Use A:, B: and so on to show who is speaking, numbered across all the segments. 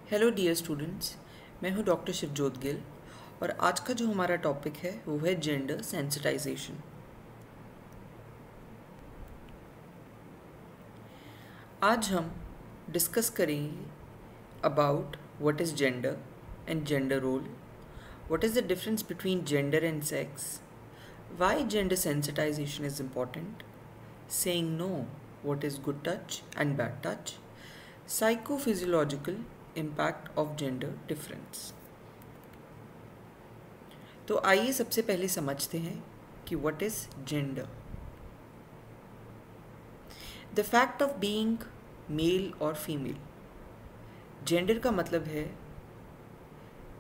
A: Hello dear students, मैं हूं doctor Shivjot Gill और आज का जो हमारा टॉपिक है वो है जेंडर सेंसिटाइजेशन। आज हम डिस्कस करेंगे about what is gender and gender role, what is the difference between gender and sex, why gender sensitisation is important, saying no, what is good touch and bad touch, psychophysiological impact of gender difference। तो आइए सबसे पहले समझते हैं कि what is gender. The fact of being male और female. Gender का मतलब है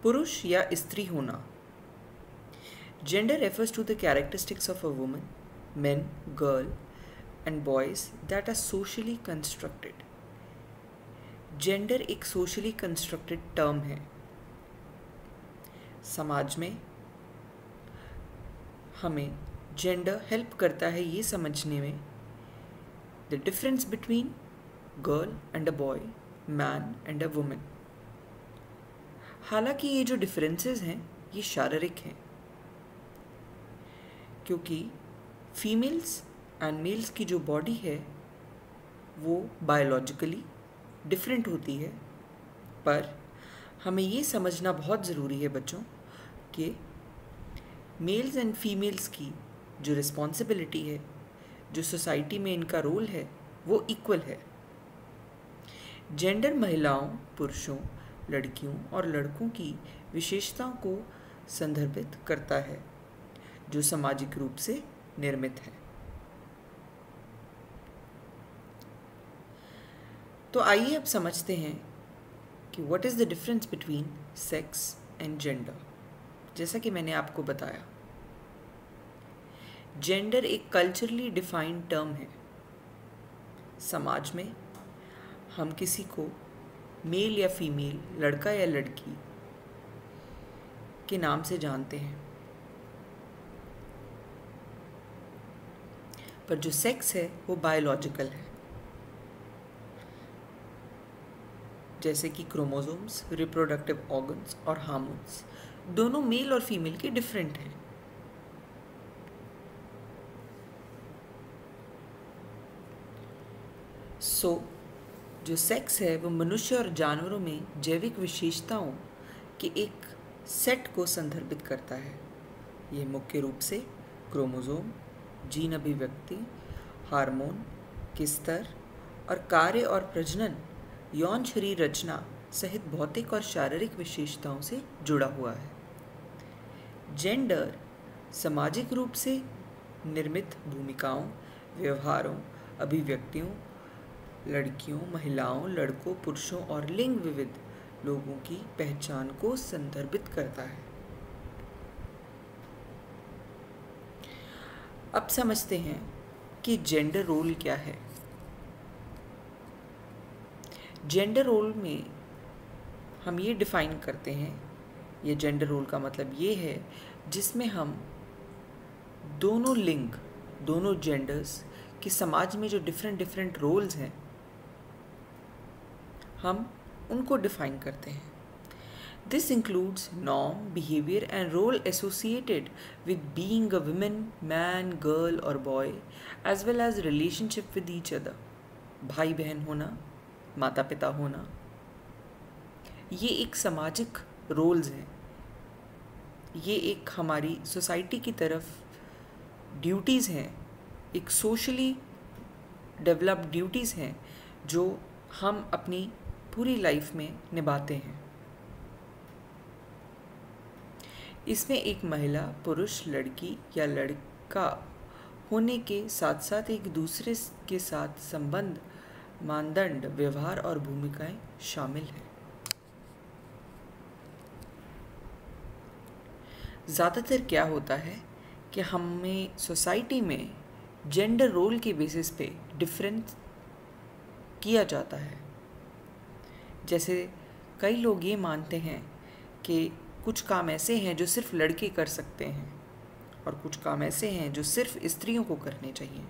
A: पुरुष या स्त्री होना। Gender refers to the characteristics of a woman, men, girl and boys that are socially constructed। Gender एक सोशली कंस्ट्रक्टेड टर्म है। समाज में हमें जेंडर हेल्प करता है ये समझने में the difference between girl and a boy, man and a woman. हालांकि ये जो डिफरेंसेस हैं ये शारीरिक हैं, क्योंकि फीमेल्स एंड मेल्स की जो बॉडी है वो बायोलॉजिकली डिफरेंट होती है। पर हमें ये समझना बहुत ज़रूरी है बच्चों कि मेल्स एंड फीमेल्स की जो रिस्पॉन्सिबिलिटी है, जो सोसाइटी में इनका रोल है, वो इक्वल है। जेंडर महिलाओं, पुरुषों, लड़कियों और लड़कों की विशेषताओं को संदर्भित करता है जो सामाजिक रूप से निर्मित है। तो आइए अब समझते हैं कि what is the difference between sex and gender. जैसा कि मैंने आपको बताया, जेंडर एक कल्चरली डिफाइंड टर्म है। समाज में हम किसी को मेल या फीमेल, लड़का या लड़की के नाम से जानते हैं, पर जो सेक्स है वो बायोलॉजिकल है। जैसे कि क्रोमोसोम्स, रिप्रोडक्टिव ऑर्गन्स और हार्मोन्स दोनों मेल और फीमेल के डिफरेंट हैं। जो सेक्स है वो मनुष्य और जानवरों में जैविक विशेषताओं के एक सेट को संदर्भित करता है। ये मुख्य रूप से क्रोमोसोम, जीन अभिव्यक्ति, हार्मोन के स्तर और कार्य और प्रजनन, यौन शरीर रचना सहित भौतिक और शारीरिक विशेषताओं से जुड़ा हुआ है। जेंडर सामाजिक रूप से निर्मित भूमिकाओं, व्यवहारों, अभिव्यक्तियों, लड़कियों, महिलाओं, लड़कों, पुरुषों और लिंग विविध लोगों की पहचान को संदर्भित करता है। अब समझते हैं कि जेंडर रोल क्या है। जेंडर रोल में हम ये डिफाइन करते हैं, ये जेंडर रोल का मतलब ये है जिसमें हम दोनों लिंग, दोनों जेंडर्स की समाज में जो डिफरेंट रोल्स हैं हम उनको डिफाइन करते हैं। This includes norm, behaviour and role associated with being a woman, man, girl और boy, as well as relationship with each other. भाई बहन होना, माता पिता होना, ये एक सामाजिक रोल्स हैं। ये एक हमारी सोसाइटी की तरफ ड्यूटीज़ हैं, एक सोशली डेवलप्ड ड्यूटीज़ हैं जो हम अपनी पूरी लाइफ में निभाते हैं। इसमें एक महिला, पुरुष, लड़की या लड़का होने के साथ साथ एक दूसरे के साथ संबंध, मानदंड, व्यवहार और भूमिकाएं शामिल हैं। ज़्यादातर क्या होता है कि हमें सोसाइटी में जेंडर रोल के बेसिस पे डिफरेंस किया जाता है। जैसे कई लोग ये मानते हैं कि कुछ काम ऐसे हैं जो सिर्फ लड़के कर सकते हैं और कुछ काम ऐसे हैं जो सिर्फ स्त्रियों को करने चाहिए।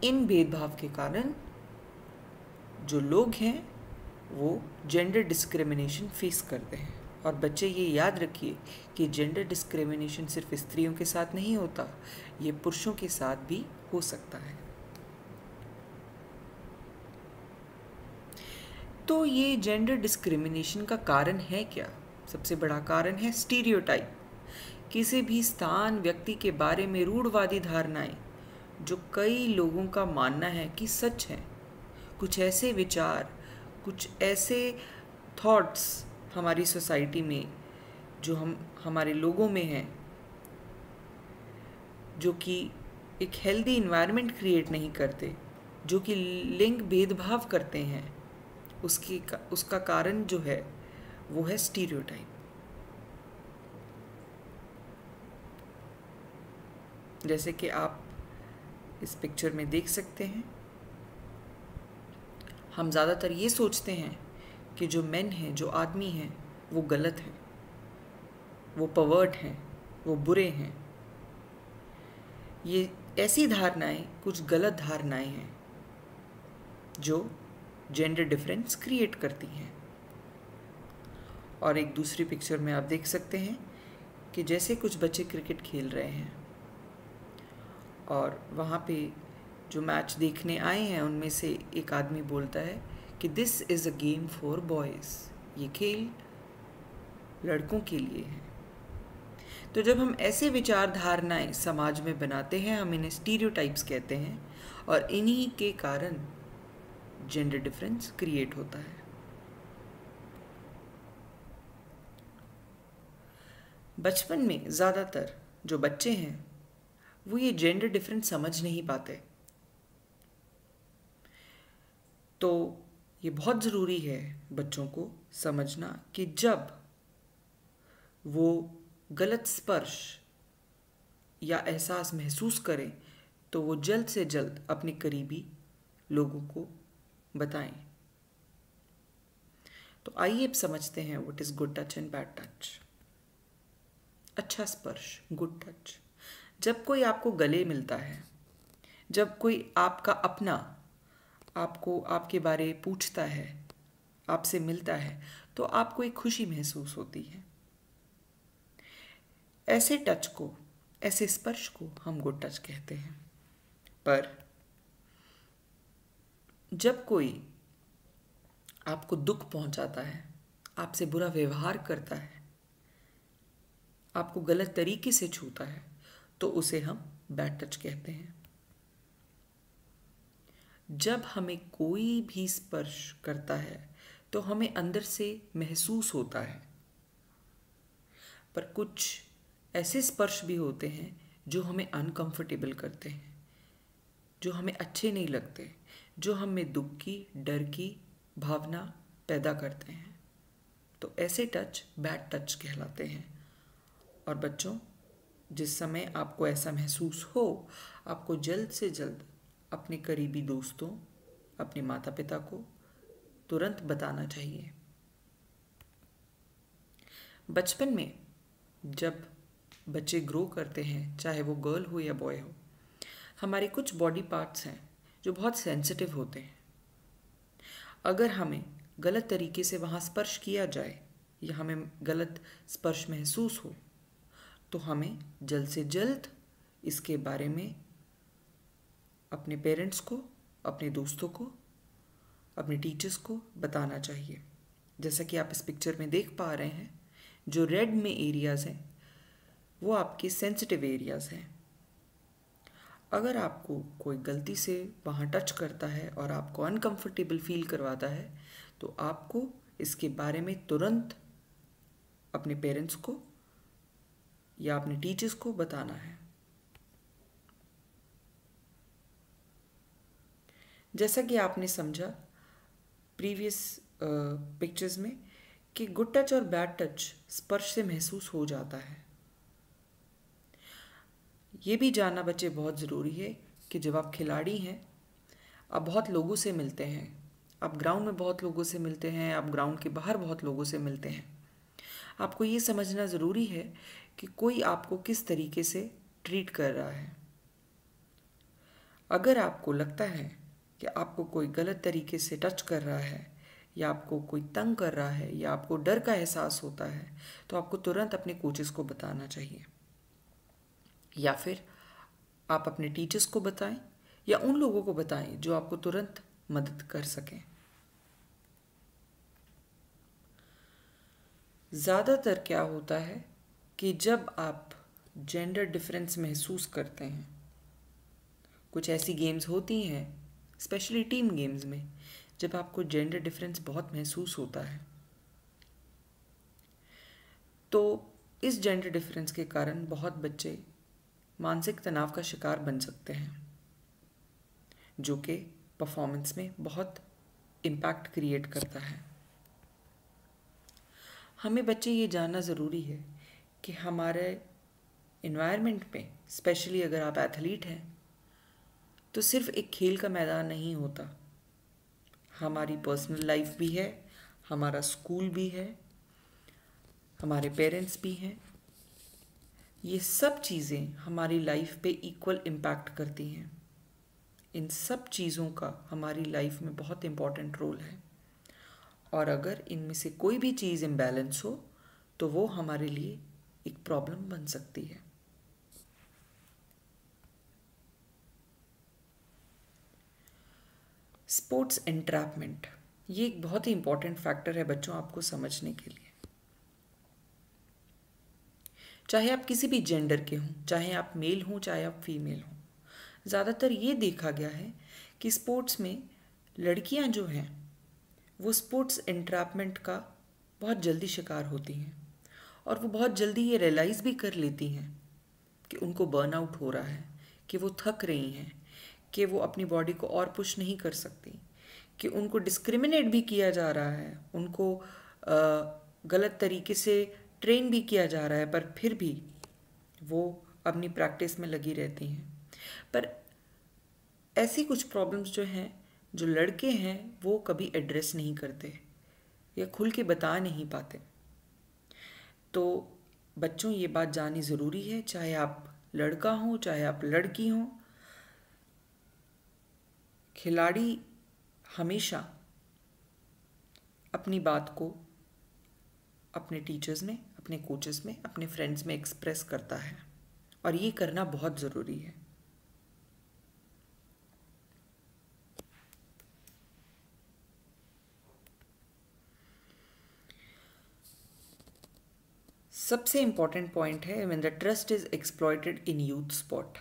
A: इन भेदभाव के कारण जो लोग हैं वो जेंडर डिस्क्रिमिनेशन फेस करते हैं। और बच्चे ये याद रखिए कि जेंडर डिस्क्रिमिनेशन सिर्फ स्त्रियों के साथ नहीं होता, ये पुरुषों के साथ भी हो सकता है। तो ये जेंडर डिस्क्रिमिनेशन का कारण है क्या? सबसे बड़ा कारण है स्टीरियोटाइप। किसी भी स्थान, व्यक्ति के बारे में रूढ़वादी धारणाएं जो कई लोगों का मानना है कि सच है। कुछ ऐसे विचार, कुछ ऐसे थॉट्स हमारी सोसाइटी में जो हमारे लोगों में हैं, जो कि एक हेल्दी इन्वायरमेंट क्रिएट नहीं करते, जो कि लिंग भेदभाव करते हैं, उसका कारण जो है वो है स्टीरियोटाइप। जैसे कि आप इस पिक्चर में देख सकते हैं, हम ज़्यादातर ये सोचते हैं कि जो मेन हैं, जो आदमी हैं, वो गलत हैं, वो पर्वर्ट हैं, वो बुरे हैं। ये ऐसी धारणाएं कुछ गलत धारणाएं हैं जो जेंडर डिफरेंस क्रिएट करती हैं। और एक दूसरी पिक्चर में आप देख सकते हैं कि जैसे कुछ बच्चे क्रिकेट खेल रहे हैं और वहाँ पे जो मैच देखने आए हैं उनमें से एक आदमी बोलता है कि this is a game for boys, ये खेल लड़कों के लिए है। तो जब हम ऐसे विचार धारणाएं समाज में बनाते हैं, हम इन्हें स्टीरियोटाइप्स कहते हैं, और इन्हीं के कारण जेंडर डिफरेंस क्रिएट होता है। बचपन में ज़्यादातर जो बच्चे हैं वो ये जेंडर डिफरेंस समझ नहीं पाते। तो ये बहुत ज़रूरी है बच्चों को समझना कि जब वो गलत स्पर्श या एहसास महसूस करें तो वो जल्द से जल्द अपने करीबी लोगों को बताएं। तो आइए अब समझते हैं what is good touch and bad touch. अच्छा स्पर्श, गुड टच। जब कोई आपको गले मिलता है, जब कोई आपका अपना आपको आपके बारे पूछता है, आपसे मिलता है, तो आपको एक खुशी महसूस होती है। ऐसे टच को, ऐसे स्पर्श को हम गुड टच कहते हैं। पर जब कोई आपको दुख पहुंचाता है, आपसे बुरा व्यवहार करता है, आपको गलत तरीके से छूता है, तो उसे हम बैड टच कहते हैं। जब हमें कोई भी स्पर्श करता है तो हमें अंदर से महसूस होता है, पर कुछ ऐसे स्पर्श भी होते हैं जो हमें अनकंफर्टेबल करते हैं, जो हमें अच्छे नहीं लगते, जो हमें दुख की, डर की भावना पैदा करते हैं। तो ऐसे टच बैड टच कहलाते हैं। और बच्चों, जिस समय आपको ऐसा महसूस हो, आपको जल्द से जल्द अपने करीबी दोस्तों, अपने माता पिता को तुरंत बताना चाहिए। बचपन में जब बच्चे ग्रो करते हैं, चाहे वो गर्ल हो या बॉय हो, हमारे कुछ बॉडी पार्ट्स हैं जो बहुत सेंसिटिव होते हैं। अगर हमें गलत तरीके से वहाँ स्पर्श किया जाए या हमें गलत स्पर्श महसूस हो, तो हमें जल्द से जल्द इसके बारे में अपने पेरेंट्स को, अपने दोस्तों को, अपने टीचर्स को बताना चाहिए। जैसा कि आप इस पिक्चर में देख पा रहे हैं, जो रेड में एरियाज़ हैं वो आपके सेंसिटिव एरियाज़ हैं। अगर आपको कोई गलती से वहाँ टच करता है और आपको अनकंफर्टेबल फील करवाता है, तो आपको इसके बारे में तुरंत अपने पेरेंट्स को या अपने टीचर्स को बताना है। जैसा कि आपने समझा प्रीवियस पिक्चर्स में कि गुड टच और बैड टच स्पर्श से महसूस हो जाता है। ये भी जानना बच्चे बहुत ज़रूरी है कि जब आप खिलाड़ी हैं, आप बहुत लोगों से मिलते हैं, आप ग्राउंड में बहुत लोगों से मिलते हैं, आप ग्राउंड के बाहर बहुत लोगों से मिलते हैं। आपको ये समझना ज़रूरी है कि कोई आपको किस तरीके से ट्रीट कर रहा है। अगर आपको लगता है कि आपको कोई गलत तरीके से टच कर रहा है या आपको कोई तंग कर रहा है या आपको डर का एहसास होता है, तो आपको तुरंत अपने कोचेस को बताना चाहिए, या फिर आप अपने टीचर्स को बताएं या उन लोगों को बताएं जो आपको तुरंत मदद कर सकें। ज़्यादातर क्या होता है कि जब आप जेंडर डिफरेंस महसूस करते हैं, कुछ ऐसी गेम्स होती हैं स्पेशली टीम गेम्स में जब आपको जेंडर डिफरेंस बहुत महसूस होता है, तो इस जेंडर डिफरेंस के कारण बहुत बच्चे मानसिक तनाव का शिकार बन सकते हैं, जो कि परफॉर्मेंस में बहुत इम्पैक्ट क्रिएट करता है। हमें बच्चे ये जानना ज़रूरी है कि हमारे इन्वायरमेंट में, स्पेशली अगर आप एथलीट हैं, तो सिर्फ एक खेल का मैदान नहीं होता, हमारी पर्सनल लाइफ भी है, हमारा स्कूल भी है, हमारे पेरेंट्स भी हैं। ये सब चीज़ें हमारी लाइफ पे इक्वल इम्पैक्ट करती हैं। इन सब चीज़ों का हमारी लाइफ में बहुत इम्पॉर्टेंट रोल है, और अगर इनमें से कोई भी चीज़ इम्बैलेंस हो तो वो हमारे लिए एक प्रॉब्लम बन सकती है। स्पोर्ट्स एंट्रैपमेंट, ये एक बहुत ही इम्पॉर्टेंट फैक्टर है बच्चों आपको समझने के लिए। चाहे आप किसी भी जेंडर के हों, चाहे आप मेल हों चाहे आप फीमेल हों, ज़्यादातर ये देखा गया है कि स्पोर्ट्स में लड़कियां जो हैं वो स्पोर्ट्स एंट्रैपमेंट का बहुत जल्दी शिकार होती हैं, और वो बहुत जल्दी ये रियलाइज़ भी कर लेती हैं कि उनको बर्नआउट हो रहा है, कि वो थक रही हैं, कि वो अपनी बॉडी को और पुश नहीं कर सकती, कि उनको डिस्क्रिमिनेट भी किया जा रहा है, उनको गलत तरीके से ट्रेन भी किया जा रहा है, पर फिर भी वो अपनी प्रैक्टिस में लगी रहती हैं। पर ऐसी कुछ प्रॉब्लम्स जो हैं, जो लड़के हैं वो कभी एड्रेस नहीं करते या खुल के बता नहीं पाते। तो बच्चों ये बात जाननी ज़रूरी है, चाहे आप लड़का हो चाहे आप लड़की हो, खिलाड़ी हमेशा अपनी बात को अपने टीचर्स में, अपने कोचेस में, अपने फ्रेंड्स में एक्सप्रेस करता है, और ये करना बहुत ज़रूरी है। सबसे इम्पॉर्टेंट पॉइंट है when the trust is exploited in youth sport.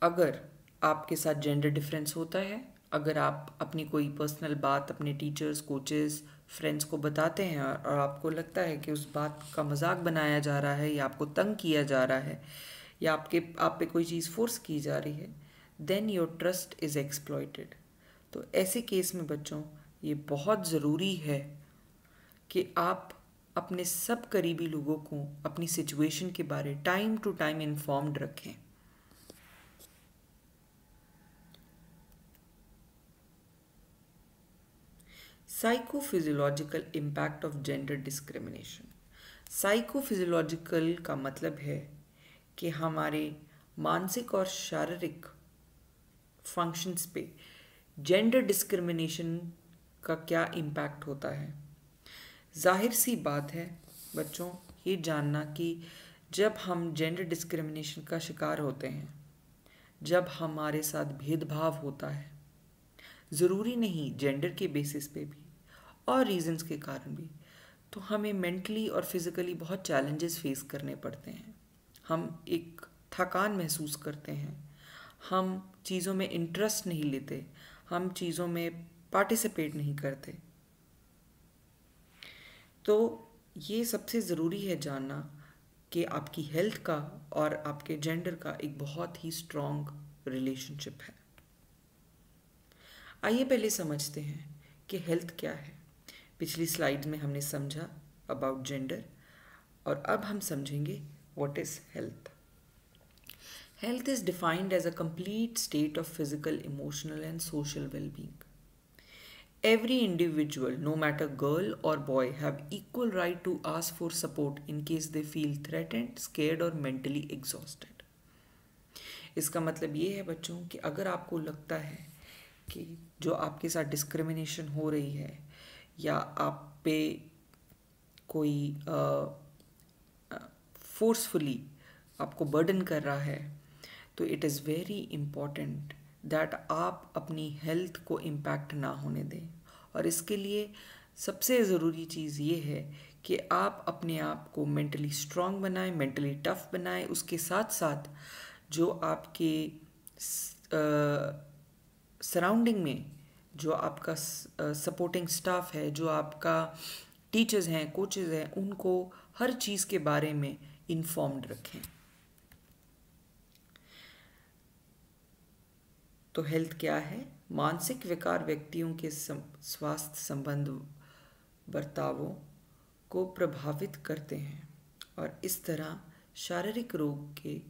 A: अगर आपके साथ जेंडर डिफरेंस होता है, अगर आप अपनी कोई पर्सनल बात अपने टीचर्स, कोचेस, फ्रेंड्स को बताते हैं और आपको लगता है कि उस बात का मजाक बनाया जा रहा है या आपको तंग किया जा रहा है या आप पे कोई चीज़ फोर्स की जा रही है, then your trust is exploited. तो ऐसे केस में बच्चों ये बहुत ज़रूरी है कि आप अपने सब करीबी लोगों को अपनी सिचुएशन के बारे टाइम टू टाइम इन्फॉर्म्ड रखें। Psychophysiological impact of gender discrimination. Psychophysiological का मतलब है कि हमारे मानसिक और शारीरिक फंक्शंस पे जेंडर डिस्क्रिमिनेशन का क्या इम्पैक्ट होता है। जाहिर सी बात है बच्चों ये जानना कि जब हम जेंडर डिस्क्रिमिनेशन का शिकार होते हैं, जब हमारे साथ भेदभाव होता है, ज़रूरी नहीं जेंडर के बेसिस पे भी और रीजंस के कारण भी, तो हमें मेंटली और फिज़िकली बहुत चैलेंजेस फेस करने पड़ते हैं। हम एक थकान महसूस करते हैं, हम चीज़ों में इंटरेस्ट नहीं लेते, हम चीज़ों में पार्टिसिपेट नहीं करते। तो ये सबसे ज़रूरी है जानना कि आपकी हेल्थ का और आपके जेंडर का एक बहुत ही स्ट्रॉन्ग रिलेशनशिप है। आइए पहले समझते हैं कि हेल्थ क्या है। पिछली स्लाइड में हमने समझा अबाउट जेंडर, और अब हम समझेंगे what is health. Health is defined as a complete state of physical, emotional and social wellbeing. Every individual, no matter girl or boy, have equal right to ask for support in case they feel threatened, scared or mentally exhausted. इसका मतलब ये है बच्चों कि अगर आपको लगता है कि जो आपके साथ डिस्क्रिमिनेशन हो रही है या आप पे कोई फोर्सफुली आपको बर्डन कर रहा है, तो it is very important that आप अपनी हेल्थ को इम्पैक्ट ना होने दें। और इसके लिए सबसे ज़रूरी चीज़ ये है कि आप अपने आप को मेंटली स्ट्रांग बनाएं, मेंटली टफ बनाएं। उसके साथ साथ जो आपके सराउंडिंग में जो आपका सपोर्टिंग स्टाफ है, जो आपका टीचर्स हैं, कोचेस हैं, उनको हर चीज़ के बारे में इन्फॉर्म्ड रखें। तो हेल्थ क्या है? मानसिक विकार व्यक्तियों के स्वास्थ्य संबंध बर्तावों को प्रभावित करते हैं और इस तरह शारीरिक रोग के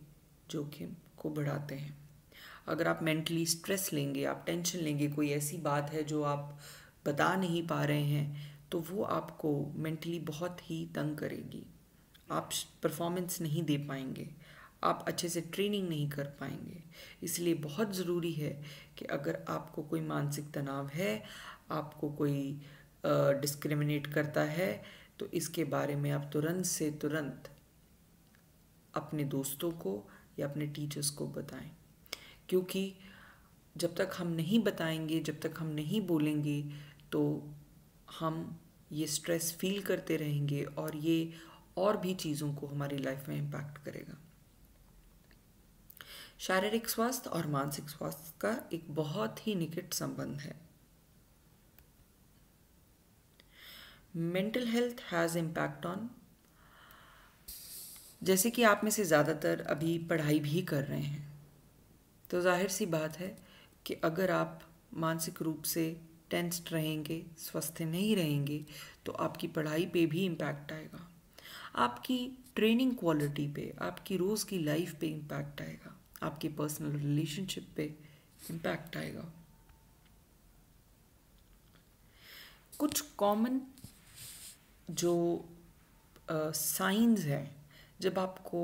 A: जोखिम को बढ़ाते हैं। अगर आप मेंटली स्ट्रेस लेंगे, आप टेंशन लेंगे, कोई ऐसी बात है जो आप बता नहीं पा रहे हैं, तो वो आपको मेंटली बहुत ही तंग करेगी। आप परफॉर्मेंस नहीं दे पाएंगे, आप अच्छे से ट्रेनिंग नहीं कर पाएंगे। इसलिए बहुत ज़रूरी है कि अगर आपको कोई मानसिक तनाव है, आपको कोई डिस्क्रिमिनेट करता है, तो इसके बारे में आप तुरंत से तुरंत अपने दोस्तों को या अपने टीचर्स को बताएं। क्योंकि जब तक हम नहीं बताएंगे, जब तक हम नहीं बोलेंगे, तो हम ये स्ट्रेस फील करते रहेंगे और ये और भी चीज़ों को हमारी लाइफ में इम्पैक्ट करेगा। शारीरिक स्वास्थ्य और मानसिक स्वास्थ्य का एक बहुत ही निकट संबंध है। Mental health has impact on, जैसे कि आप में से ज़्यादातर अभी पढ़ाई भी कर रहे हैं, तो जाहिर सी बात है कि अगर आप मानसिक रूप से टेंस्ड रहेंगे, स्वस्थ नहीं रहेंगे, तो आपकी पढ़ाई पे भी इम्पैक्ट आएगा, आपकी ट्रेनिंग क्वालिटी पे, आपकी रोज़ की लाइफ पे इम्पैक्ट आएगा, आपके पर्सनल रिलेशनशिप पे इम्पैक्ट आएगा। कुछ कॉमन जो साइंस हैं जब आपको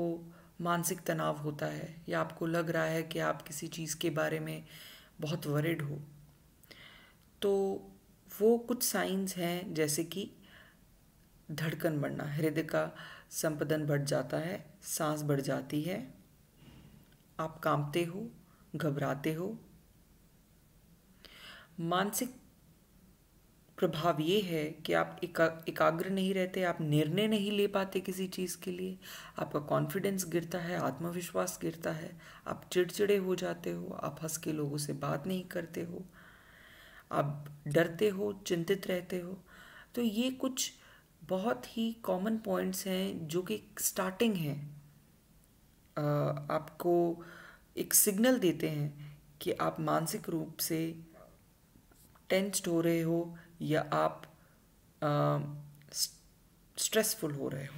A: मानसिक तनाव होता है या आपको लग रहा है कि आप किसी चीज़ के बारे में बहुत वरिड हो, तो वो कुछ साइंस हैं जैसे कि धड़कन बढ़ना, हृदय का संपदन बढ़ जाता है, सांस बढ़ जाती है, आप कांपते हो, घबराते हो। मानसिक प्रभाव ये है कि आप एकाग्र नहीं रहते, आप निर्णय नहीं ले पाते किसी चीज़ के लिए, आपका कॉन्फिडेंस गिरता है, आत्मविश्वास गिरता है, आप चिड़चिड़े हो जाते हो, आप हंस के लोगों से बात नहीं करते हो, आप डरते हो, चिंतित रहते हो। तो ये कुछ बहुत ही कॉमन पॉइंट्स हैं जो कि स्टार्टिंग है, आपको एक सिग्नल देते हैं कि आप मानसिक रूप से टेंस्ड हो रहे हो या आप स्ट्रेसफुल हो रहे हो।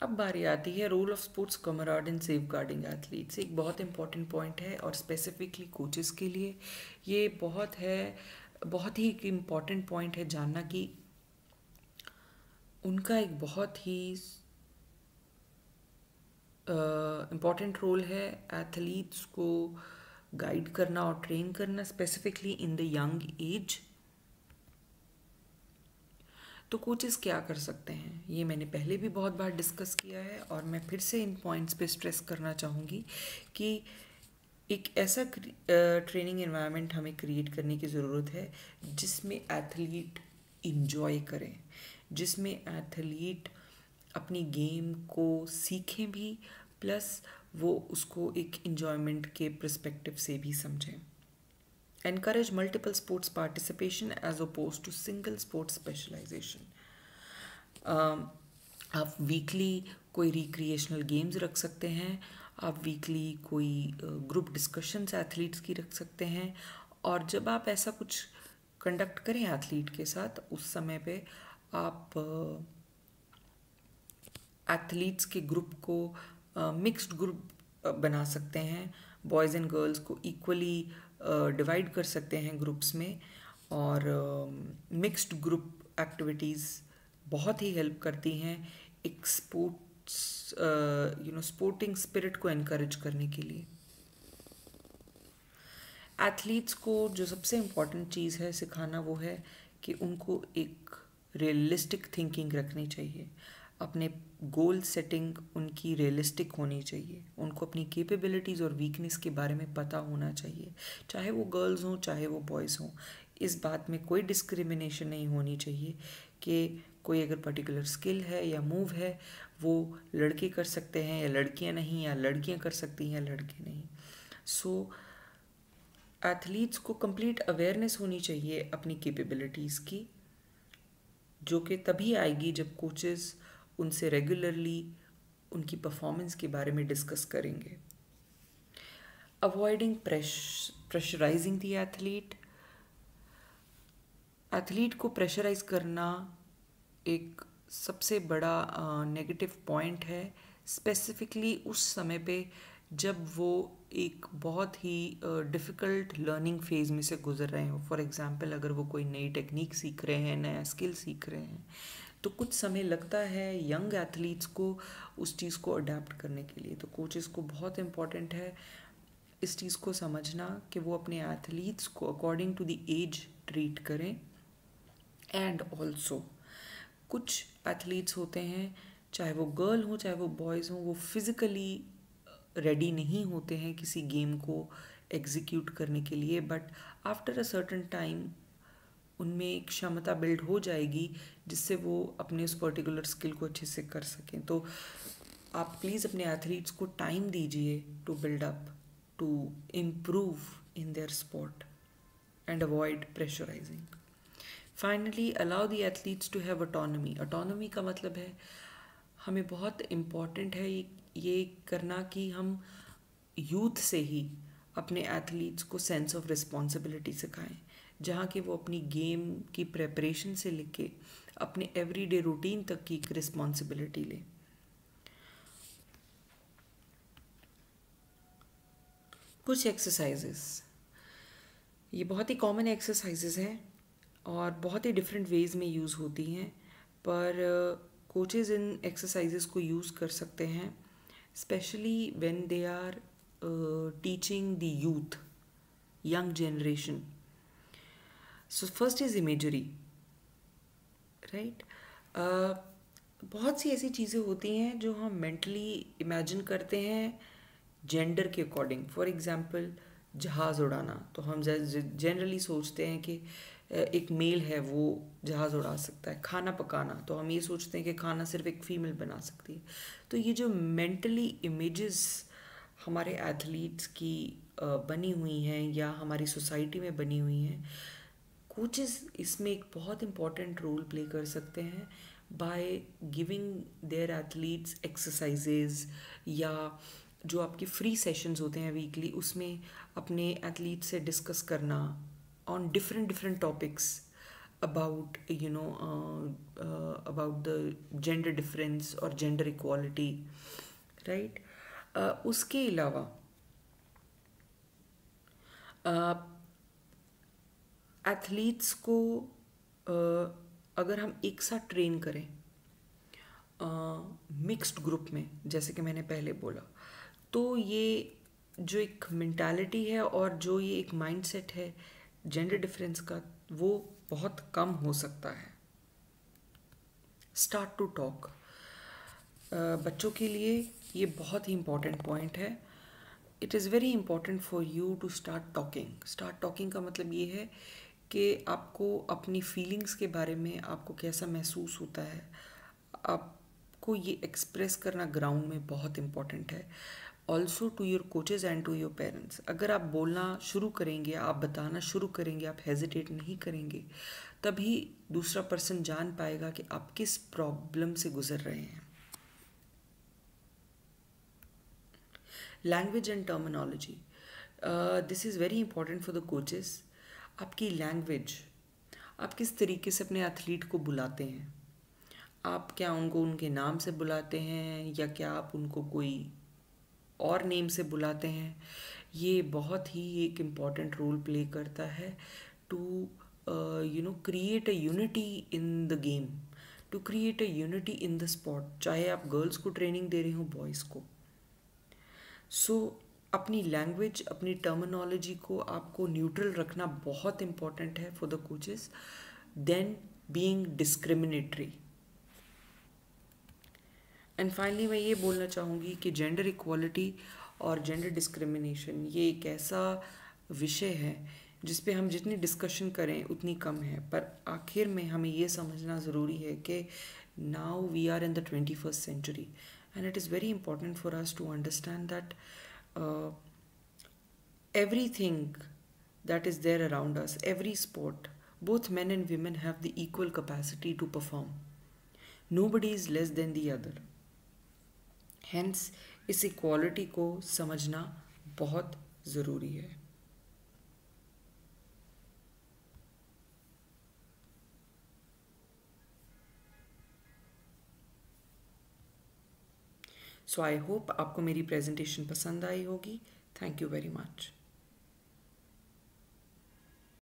A: अब बारी आती है role of sports comrade in safeguarding athletes. एक बहुत इंपॉर्टेंट पॉइंट है और स्पेसिफिकली कोचेस के लिए ये बहुत ही एक इम्पॉर्टेंट पॉइंट है जानना कि उनका एक बहुत ही इम्पॉर्टेंट रोल है एथलीट्स को गाइड करना और ट्रेन करना, specifically in the young age. तो कोचेस क्या कर सकते हैं, ये मैंने पहले भी बहुत बार डिस्कस किया है और मैं फिर से इन पॉइंट्स पे स्ट्रेस करना चाहूँगी कि एक ऐसा ट्रेनिंग एनवायरनमेंट हमें क्रिएट करने की ज़रूरत है जिसमें एथलीट इंजॉय करें, जिसमें एथलीट अपनी गेम को सीखें भी, प्लस वो उसको एक इंजॉयमेंट के पर्सपेक्टिव से भी समझें। Encourage multiple sports participation as opposed to single sports specialization. आप वीकली कोई रिक्रिएशनल गेम्स रख सकते हैं, आप वीकली कोई ग्रुप डिस्कशंस एथलीट्स की रख सकते हैं, और जब आप ऐसा कुछ कंडक्ट करें एथलीट के साथ, उस समय पे आप एथलीट्स के ग्रुप को मिक्स्ड ग्रुप बना सकते हैं, बॉयज़ एंड गर्ल्स को इक्वली डिवाइड कर सकते हैं ग्रुप्स में, और मिक्स्ड ग्रुप एक्टिविटीज़ बहुत ही हेल्प करती हैं एक स्पोर्टिंग, स्पोर्टिंग स्पिरिट को एनकरेज करने के लिए। एथलीट्स को जो सबसे इम्पोर्टेंट चीज़ है सिखाना वो है कि उनको एक रियलिस्टिक थिंकिंग रखनी चाहिए। अपने गोल सेटिंग उनकी रियलिस्टिक होनी चाहिए। उनको अपनी कैपेबिलिटीज़ और वीकनेस के बारे में पता होना चाहिए, चाहे वो गर्ल्स हों चाहे वो बॉयज़ हों। इस बात में कोई डिस्क्रिमिनेशन नहीं होनी चाहिए कि कोई अगर पर्टिकुलर स्किल है या मूव है वो लड़के कर सकते हैं या लड़कियां नहीं, या लड़कियां कर सकती हैं या लड़के नहीं। सो एथलीट्स को कंप्लीट अवेयरनेस होनी चाहिए अपनी कैपेबिलिटीज़ की, जो कि तभी आएगी जब कोचेस उनसे रेगुलरली उनकी परफॉर्मेंस के बारे में डिस्कस करेंगे। Avoiding pressurising the athlete. Athlete को प्रेशराइज करना एक सबसे बड़ा नेगेटिव पॉइंट है, स्पेसिफिकली उस समय पे जब वो एक बहुत ही डिफ़िकल्ट लर्निंग फेज़ में से गुजर रहे हो। फॉर एग्ज़ाम्पल, अगर वो कोई नई टेक्निक सीख रहे हैं, नया स्किल सीख रहे हैं, तो कुछ समय लगता है यंग एथलीट्स को उस चीज़ को अडेप्ट करने के लिए। तो कोचेस को बहुत इम्पॉर्टेंट है इस चीज़ को समझना कि वो अपने एथलीट्स को according to the age treat करें। एंड ऑल्सो कुछ एथलीट्स होते हैं, चाहे वो गर्ल हो चाहे वो बॉयज़ हो, वो फिज़िकली रेडी नहीं होते हैं किसी गेम को एग्जीक्यूट करने के लिए, but after a certain time उनमें एक क्षमता बिल्ड हो जाएगी जिससे वो अपने उस पर्टिकुलर स्किल को अच्छे से कर सकें। तो आप प्लीज़ अपने एथलीट्स को टाइम दीजिए to build up, to improve in their sport and avoid pressurising. Finally, allow the athletes to have autonomy. Autonomy का मतलब है, हमें बहुत इम्पॉर्टेंट है ये करना कि हम यूथ से ही अपने एथलीट्स को सेंस ऑफ रिस्पॉन्सिबिलिटी सिखाएं, जहाँ कि वो अपनी गेम की प्रेपरेशन से लेके अपने एवरीडे रूटीन तक की एक रिस्पॉन्सिबिलिटी लें। कुछ एक्सरसाइजेस, ये बहुत ही कॉमन एक्सरसाइजेस हैं और बहुत ही डिफरेंट वेज में यूज़ होती हैं, पर कोचेज़ इन एक्सरसाइजेस को यूज़ कर सकते हैं, specially when they are teaching the youth, young generation. So first is imagery, right. बहुत सी ऐसी चीज़ें होती हैं जो हम मेंटली इमेजिन करते हैं जेंडर के अकॉर्डिंग। फॉर एग्ज़ाम्पल, जहाज़ उड़ाना, तो हम जनरली सोचते हैं कि एक मेल है वो जहाज़ उड़ा सकता है। खाना पकाना, तो हम ये सोचते हैं कि खाना सिर्फ एक फीमेल बना सकती है। तो ये जो मेंटली इमेजेस हमारे एथलीट्स की बनी हुई हैं या हमारी सोसाइटी में बनी हुई हैं, कोचेस इसमें एक बहुत इम्पॉर्टेंट रोल प्ले कर सकते हैं by giving their athletes exercises, या जो आपके फ्री सेशंस होते हैं वीकली, उसमें अपने एथलीट से डिस्कस करना on different topics about about the gender difference और जेंडर इक्वालिटी, राइट। उसके अलावा एथलीट्स को अगर हम एक साथ ट्रेन करें मिक्स्ड ग्रुप में, जैसे कि मैंने पहले बोला, तो ये जो एक मेंटालिटी है और जो ये एक माइंडसेट है जेंडर डिफरेंस का, वो बहुत कम हो सकता है। स्टार्ट टू टॉक, बच्चों के लिए ये बहुत ही इम्पॉर्टेंट पॉइंट है। It is very important for you to start talking. Start talking का मतलब ये है कि आपको अपनी फीलिंग्स के बारे में आपको कैसा महसूस होता है, आपको ये एक्सप्रेस करना ग्राउंड में बहुत इम्पॉर्टेंट है। Also to your coaches and to your parents. अगर आप बोलना शुरू करेंगे, आप बताना शुरू करेंगे, आप हेजिटेट नहीं करेंगे, तभी दूसरा पर्सन जान पाएगा कि आप किस प्रॉब्लम से गुजर रहे हैं। Language and terminology, this is very important for the coaches. आपकी लैंग्वेज, आप किस तरीके से अपने एथलीट को बुलाते हैं, आप क्या उनको उनके नाम से बुलाते हैं या क्या आप उनको कोई और नेम से बुलाते हैं, ये बहुत ही एक इम्पॉर्टेंट रोल प्ले करता है to create a unity in the game, to create a unity in the sport, चाहे आप गर्ल्स को ट्रेनिंग दे रहे हो बॉयज़ को। सो अपनी लैंग्वेज, अपनी टर्मिनोलॉजी को आपको न्यूट्रल रखना बहुत इम्पॉर्टेंट है for the coaches then being discriminatory. And finally मैं ये बोलना चाहूँगी कि जेंडर इक्वालिटी और जेंडर डिस्क्रिमिनेशन ये एक ऐसा विषय है जिस पे हम जितनी डिस्कशन करें उतनी कम है, पर आखिर में हमें ये समझना ज़रूरी है कि now we are in the 21st century and it is very important for us to understand that everything that is there around us, every sport, both men and women have the equal capacity to perform. Nobody is less than the other. Hence, इस equality को समझना बहुत ज़रूरी है. सो I hope आपको मेरी presentation पसंद आई होगी. Thank you very much.